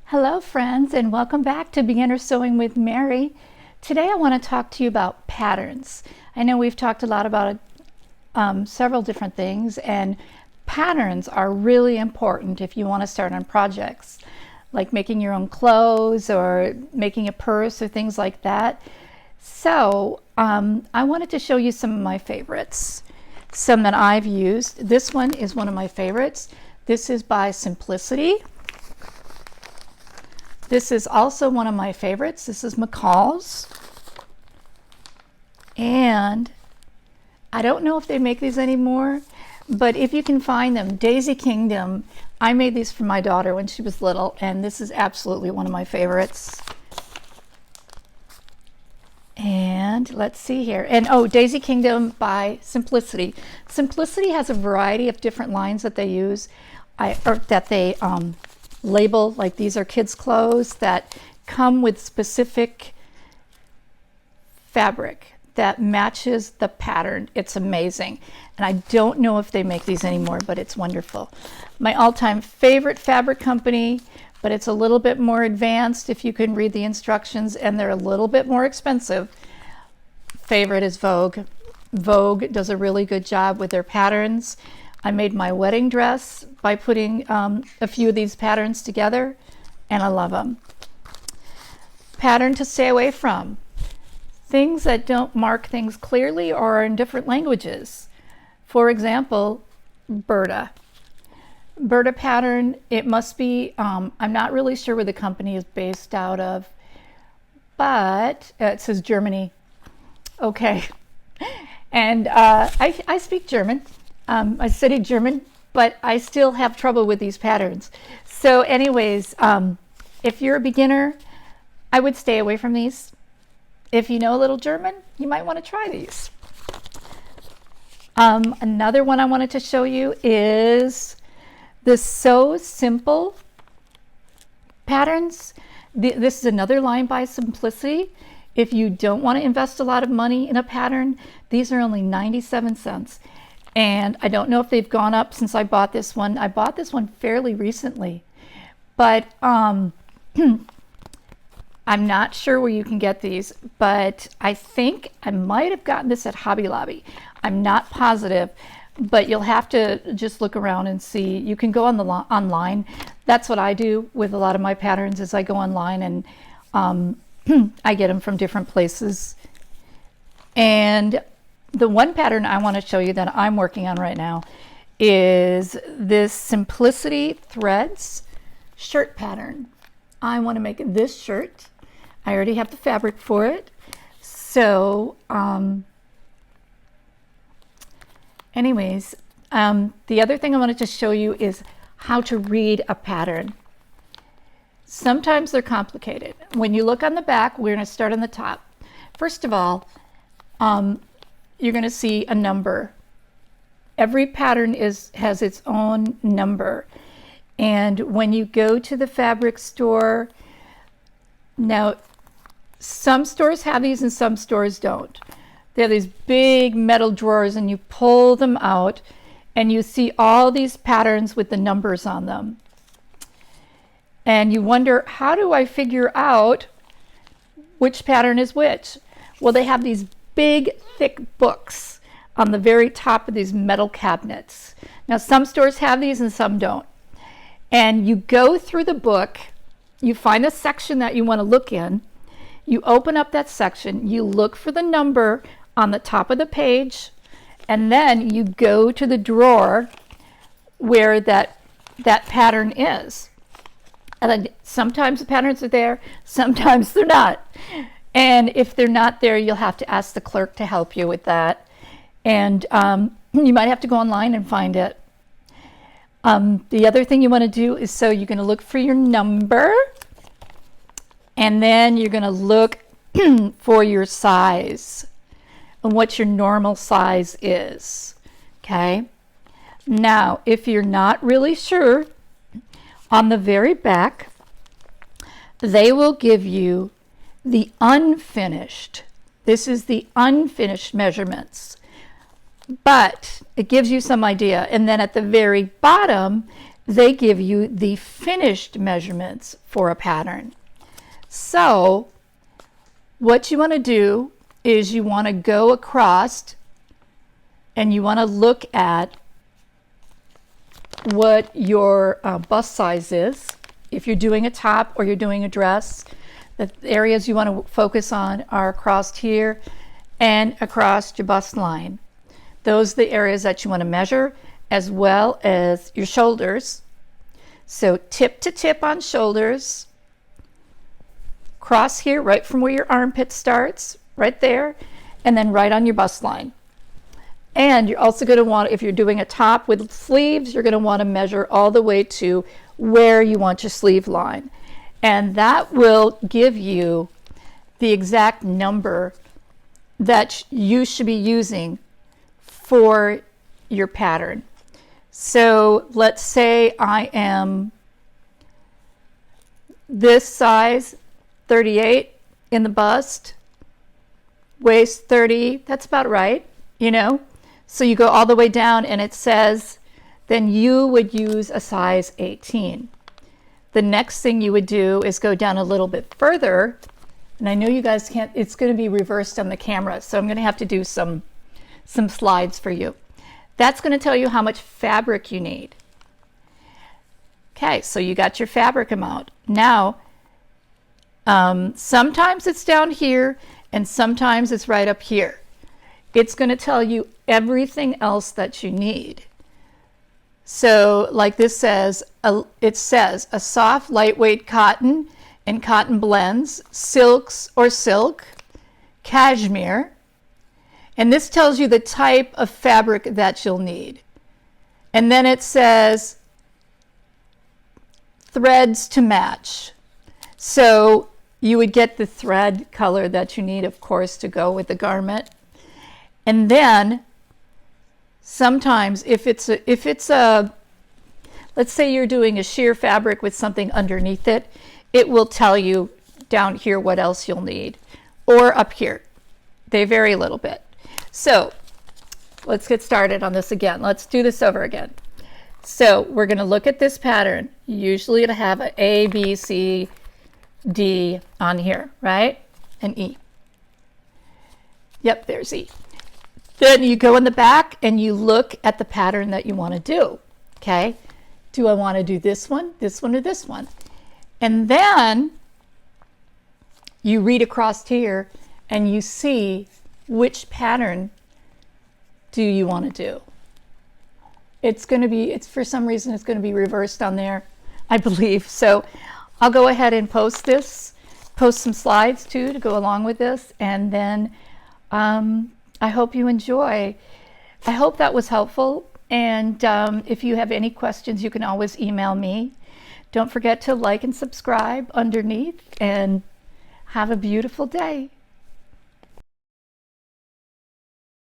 Hello friends, and welcome back to Beginner Sewing with Mary. Today I want to talk to you about patterns. I know we've talked a lot about several different things, and patterns are really important if you want to start on projects like making your own clothes or making a purse or things like that. So I wanted to show you some of my favorites, some that I've used. This one is one of my favorites. This is by Simplicity. This is also one of my favorites. This is McCall's. And I don't know if they make these anymore, but if you can find them, Daisy Kingdom. I made these for my daughter when she was little, and this is absolutely one of my favorites. And let's see here. And oh, Daisy Kingdom by Simplicity. Simplicity has a variety of different lines that they use, label, like these are kids' clothes that come with specific fabric that matches the pattern. It's amazing. And I don't know if they make these anymore, but it's wonderful. My all-time favorite fabric company, but it's a little bit more advanced if you can read the instructions, and they're a little bit more expensive. Favorite is Vogue. Vogue does a really good job with their patterns. I made my wedding dress by putting a few of these patterns together, and I love them. Pattern to stay away from. Things that don't mark things clearly or are in different languages. For example, Burda. Burda pattern, it must be, I'm not really sure where the company is based out of, but it says Germany. Okay. And I speak German. I studied German, but I still have trouble with these patterns. So anyways, if you're a beginner, I would stay away from these. If you know a little German, you might want to try these. Another one I wanted to show you is the So Simple patterns. This is another line by Simplicity. If you don't want to invest a lot of money in a pattern, these are only 97 cents. And I don't know if they've gone up since I bought this one. I bought this one fairly recently, but I'm not sure where you can get these, but I think I might have gotten this at Hobby Lobby. I'm not positive, but you'll have to just look around and see. You can go on the online. That's what I do with a lot of my patterns, is I go online and I get them from different places. And the one pattern I want to show you that I'm working on right now is this Simplicity Threads shirt pattern. I want to make this shirt. I already have the fabric for it. So anyways, the other thing I wanted to show you is how to read a pattern. Sometimes they're complicated. When you look on the back, we're going to start on the top. First of all, you're going to see a number. Every pattern has its own number. And when you go to the fabric store, now some stores have these and some stores don't. They have these big metal drawers, and you pull them out and you see all these patterns with the numbers on them. And you wonder, how do I figure out which pattern is which? Well, they have these big, thick books on the very top of these metal cabinets. Now, some stores have these and some don't. And you go through the book, you find a section that you want to look in, you open up that section, you look for the number on the top of the page, and then you go to the drawer where that pattern is. And then sometimes the patterns are there, sometimes they're not. And if they're not there, you'll have to ask the clerk to help you with that. And you might have to go online and find it. The other thing you want to do is, so you're going to look for your number, and then you're going to look for your size and what your normal size is. Okay? Now, if you're not really sure, on the very back, they will give you the unfinished. This is the unfinished measurements, but it gives you some idea. And then at the very bottom, they give you the finished measurements for a pattern. So what you want to do is you want to go across and you want to look at what your bust size is. If you're doing a top or you're doing a dress, the areas you want to focus on are across here and across your bust line. Those are the areas that you want to measure, as well as your shoulders. So tip to tip on shoulders, cross here right from where your armpit starts, right there, and then right on your bust line. And you're also going to want, if you're doing a top with sleeves, you're going to want to measure all the way to where you want your sleeve line. And that will give you the exact number that you should be using for your pattern. So let's say I am this size, 38 in the bust, waist 30, that's about right, you know? So you go all the way down and it says, then you would use a size 18. The next thing you would do is go down a little bit further, and I know you guys can't, it's going to be reversed on the camera, so I'm going to have to do some slides for you. That's going to tell you how much fabric you need. Okay, so you got your fabric amount. Now, sometimes it's down here and sometimes it's right up here. It's going to tell you everything else that you need. So like this says, it says a soft, lightweight cotton and cotton blends, silks or silk, cashmere. And this tells you the type of fabric that you'll need. And then it says threads to match. So you would get the thread color that you need, of course, to go with the garment. And then sometimes if it's a let's say you're doing a sheer fabric with something underneath it, it will tell you down here what else you'll need, or up here. They vary a little bit. So let's get started on this again. Let's do this over again. So we're going to look at this pattern. Usually it'll have an A, B, C, D on here, right? And E. Yep, there's E. Then you go in the back and you look at the pattern that you want to do. Okay, do I want to do this one, or this one? And then you read across here and you see which pattern do you want to do. It's going to be, for some reason it's going to be reversed on there, I believe. So I'll go ahead and post some slides too to go along with this, and then I hope you enjoy. I hope that was helpful, and if you have any questions, you can always email me. Don't forget to like and subscribe underneath, and have a beautiful day.